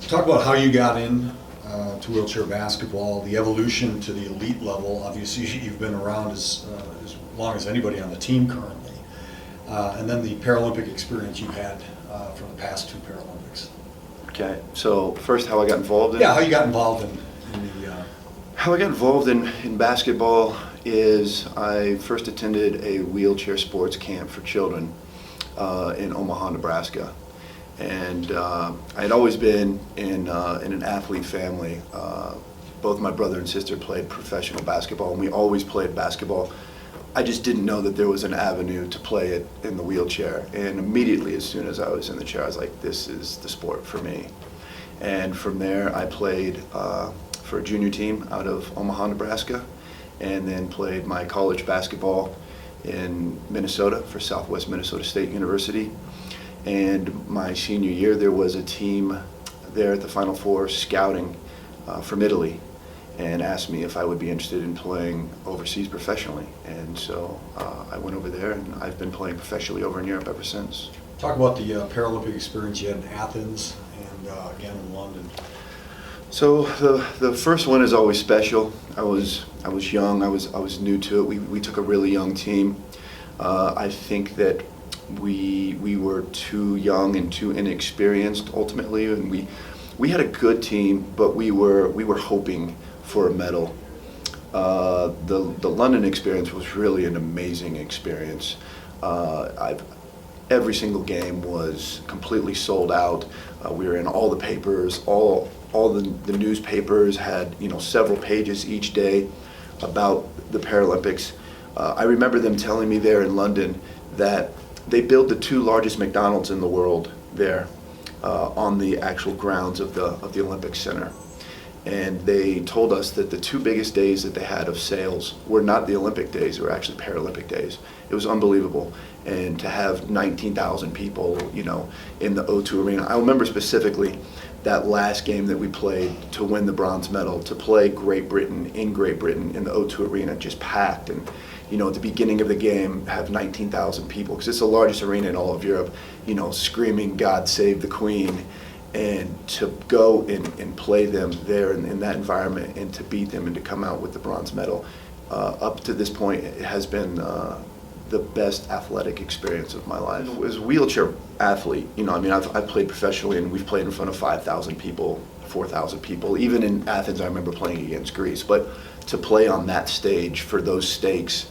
Talk about how you got in to wheelchair basketball, the evolution to the elite level. Obviously, you've been around as long as anybody on the team currently, and then the Paralympic experience you had from the past two Paralympics. Okay, so first, how I got involved in. Yeah, how you got involved in the. How I got involved in basketball is I first attended a wheelchair sports camp for children in Omaha, Nebraska. And I had always been in an athlete family. Both my brother and sister played professional basketball, and we always played basketball. I just didn't know that there was an avenue to play it in the wheelchair. And immediately, as soon as I was in the chair, I was like, this is the sport for me. And from there, I played for a junior team out of Omaha, Nebraska, and then played my college basketball in Minnesota for Southwest Minnesota State University. And my senior year, there was a team there at the Final Four scouting from Italy and asked me if I would be interested in playing overseas professionally. And so I went over there, and I've been playing professionally over in Europe ever since. Talk about the Paralympic experience you had in Athens and again in London. So the first one is always special. I was young. I was new to it. We took a really young team. I think that we were too young and too inexperienced ultimately, and we had a good team, but we were hoping for a medal. The London experience was really an amazing experience. Every single game was completely sold out. We were in all the papers. All the newspapers had several pages each day about the Paralympics. I remember them telling me there in London that they built the two largest McDonald's in the world there on the actual grounds of the Olympic Center. And they told us that the two biggest days that they had of sales were not the Olympic days, they were actually Paralympic days. It was unbelievable. And to have 19,000 people, in the O2 Arena. I remember specifically that last game that we played to win the bronze medal, to play Great Britain in the O2 Arena, just packed. And at the beginning of the game, have 19,000 people, because it's the largest arena in all of Europe, screaming, "God save the Queen." And to go and play them there in that environment, and to beat them and to come out with the bronze medal, up to this point, it has been the best athletic experience of my life. As a wheelchair athlete, I've played professionally, and we've played in front of 5,000 people, 4,000 people. Even in Athens, I remember playing against Greece. But to play on that stage for those stakes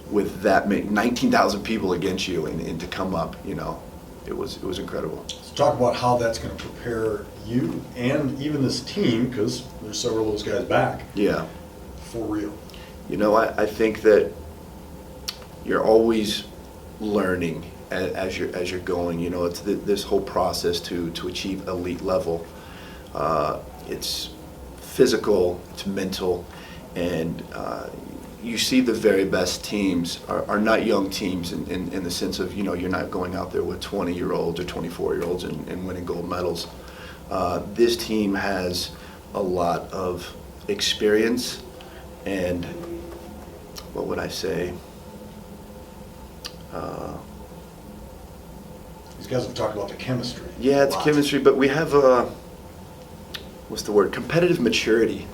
with that 19,000 people against you, and to come up, it was incredible. So talk about how that's going to prepare you and even this team, because there's several of those guys back. Yeah. For real. I think that you're always learning as you're going. It's this whole process to achieve elite level. It's physical, it's mental, and you see the very best teams are not young teams in the sense of, you're not going out there with 20-year-olds or 24-year-olds and winning gold medals. This team has a lot of experience and, what would I say? These guys have talked about the chemistry. Yeah, it's chemistry, but we have competitive maturity.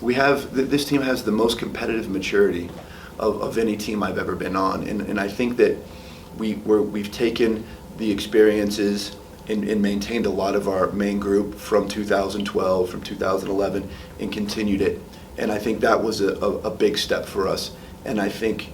This team has the most competitive maturity of any team I've ever been on, and I think that we've taken the experiences and maintained a lot of our main group from 2012, from 2011, and continued it. And I think that was a big step for us. And I think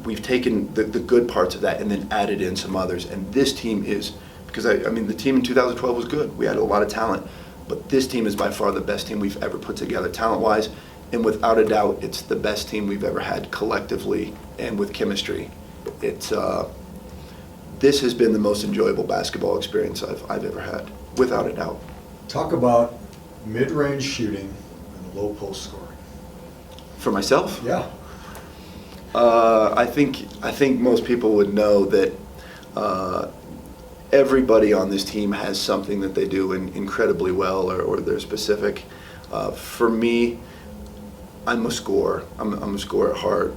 we've taken the good parts of that and then added in some others. And this team is, because the team in 2012 was good. We had a lot of talent. But this team is by far the best team we've ever put together talent-wise. And without a doubt, it's the best team we've ever had collectively and with chemistry. This has been the most enjoyable basketball experience I've ever had, without a doubt. Talk about mid-range shooting and low post scoring. For myself? Yeah. I think most people would know that everybody on this team has something that they do incredibly well, or they're specific. For me, I'm a scorer. I'm a scorer at heart,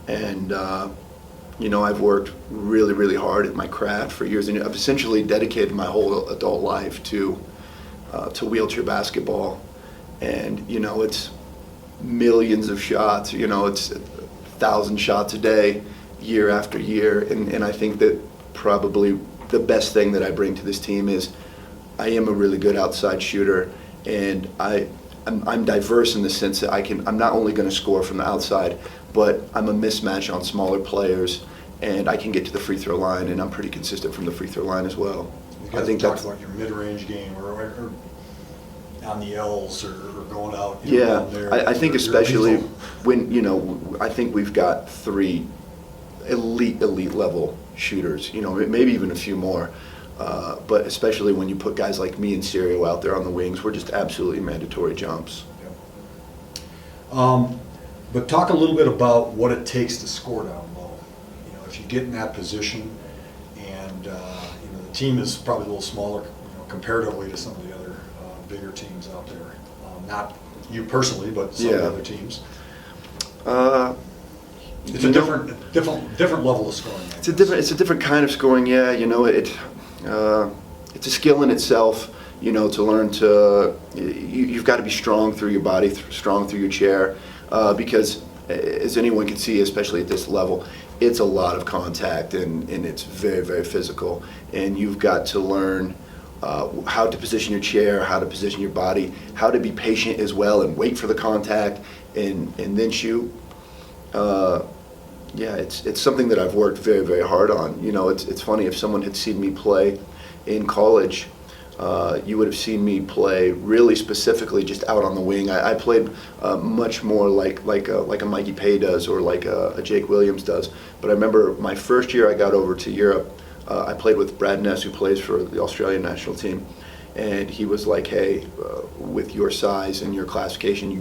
and I've worked really, really hard at my craft for years, and I've essentially dedicated my whole adult life to to wheelchair basketball. And, it's millions of shots, it's 1,000 shots a day, year after year. And I think that probably the best thing that I bring to this team is I am a really good outside shooter, and I'm diverse in the sense that I'm not only going to score from the outside, but I'm a mismatch on smaller players, and I can get to the free throw line, and I'm pretty consistent from the free throw line as well. You guys I think talked that's about your mid-range game or on the L's or going out. yeah. There. I think You're especially lethal. when I think we've got 3 elite level shooters. Maybe even a few more. But especially when you put guys like me and Serio out there on the wings, we're just absolutely mandatory jumps. Yep. But talk a little bit about what it takes to score down low. If you get in that position, and the team is probably a little smaller, comparatively to some of the other bigger teams out there. Not you personally, but some of the other teams. It's a different level of scoring. It's a different kind of scoring. Yeah, it's a skill in itself. To learn you've got to be strong through your body, strong through your chair, because as anyone can see, especially at this level, it's a lot of contact and it's very, very physical. And you've got to learn how to position your chair, how to position your body, how to be patient as well and wait for the contact and then shoot. It's something that I've worked very, very hard on. It's funny, if someone had seen me play in college, you would have seen me play really specifically just out on the wing. I played much more like a Mikey Pay does or like a Jake Williams does. But I remember my first year I got over to Europe, I played with Brad Ness, who plays for the Australian national team. And he was like, hey, with your size and your classification,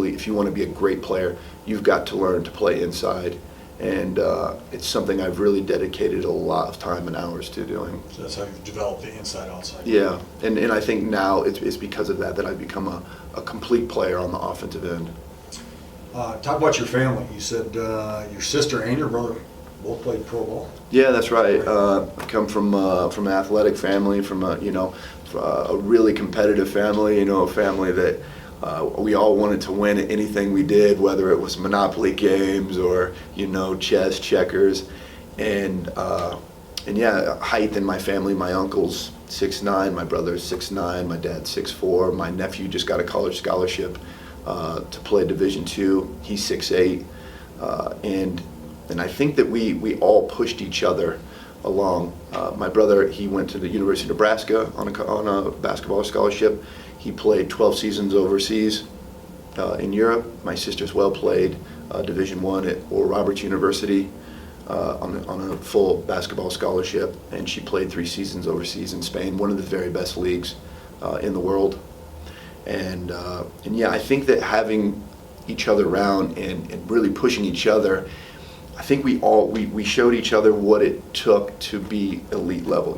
if you want to be a great player, you've got to learn to play inside. And it's something I've really dedicated a lot of time and hours to doing. So that's how you've developed the inside-outside. Yeah, and I think now it's because of that I've become a complete player on the offensive end. Talk about your family. You said your sister and your brother both played pro ball. Yeah, that's right. I come from an athletic family, from a really competitive family. A family that we all wanted to win at anything we did, whether it was Monopoly games or chess, checkers, and height in my family. My uncle's 6'9", my brother's 6'9", my dad's 6'4", my nephew just got a college scholarship to play Division II. He's 6'8", and I think that we all pushed each other along. My brother, he went to the University of Nebraska on a basketball scholarship. He played 12 seasons overseas in Europe. My sister as well played Division I at Oral Roberts University on a full basketball scholarship, and she played 3 seasons overseas in Spain, one of the very best leagues in the world. And I think that having each other around and really pushing each other, I think we showed each other what it took to be elite level.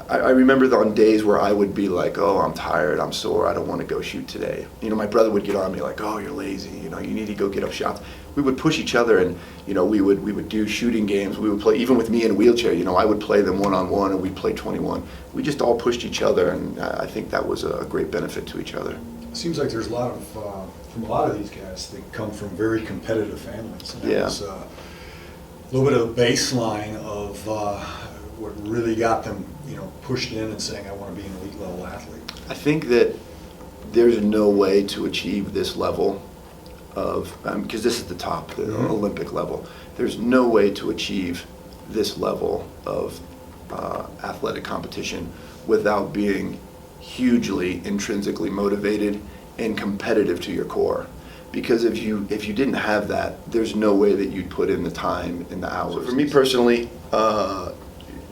I remember on days where I would be like, oh, I'm tired, I'm sore, I don't want to go shoot today. My brother would get on me like, oh, you're lazy, you need to go get up shots. We would push each other, and we would do shooting games. We would play, even with me in a wheelchair, I would play them one-on-one, and we'd play 21. We just all pushed each other, and I think that was a great benefit to each other. It seems like there's a lot of these guys that come from very competitive families. And that was a little bit of the baseline of what really got them, pushed in and saying, I want to be an elite level athlete. I think that there's no way to achieve this level of, because this is the top, the Olympic level. There's no way to achieve this level of athletic competition without being hugely intrinsically motivated and competitive to your core. Because if you didn't have that, there's no way that you'd put in the time and the hours. So for me personally,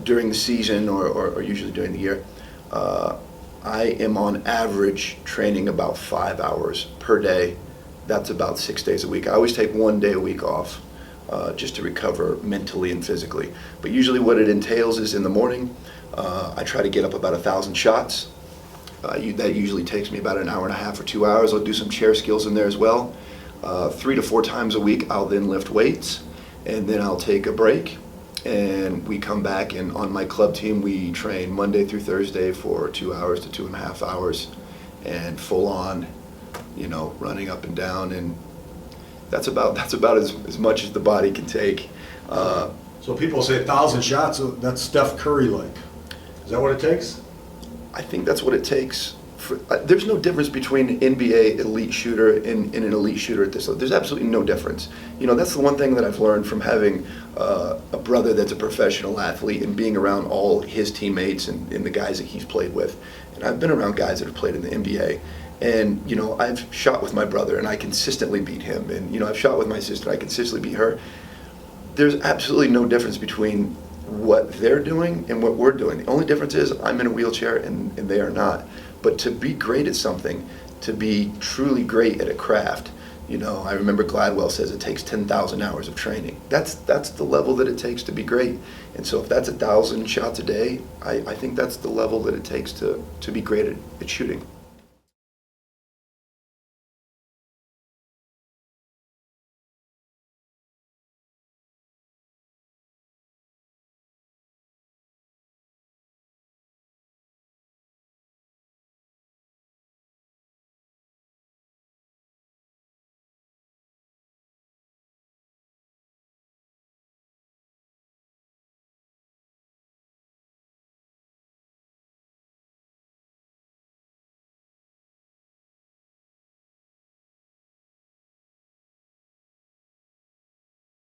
during the season or usually during the year, I am on average training about 5 hours per day. That's about 6 days a week. I always take 1 day a week off just to recover mentally and physically. But usually what it entails is in the morning, I try to get up about 1,000 shots. That usually takes me about an hour and a half or 2 hours. I'll do some chair skills in there as well. 3 to 4 times a week, I'll then lift weights, and then I'll take a break. and we come back, and on my club team we train Monday through Thursday for 2 hours to 2.5 hours, and full on, running up and down, and that's about as much as the body can take. So people say 1,000 shots, so that's Steph Curry-like. Is that what it takes? I think that's what it takes. There's no difference between an NBA elite shooter and an elite shooter at this level. There's absolutely no difference. That's the one thing that I've learned from having a brother that's a professional athlete and being around all his teammates and the guys that he's played with. And I've been around guys that have played in the NBA. And, I've shot with my brother and I consistently beat him. And, I've shot with my sister and I consistently beat her. There's absolutely no difference between what they're doing and what we're doing. The only difference is I'm in a wheelchair and they are not. But to be great at something, to be truly great at a craft, I remember Gladwell says it takes 10,000 hours of training. That's the level that it takes to be great. And so if that's 1,000 shots a day, I think that's the level that it takes to be great at shooting.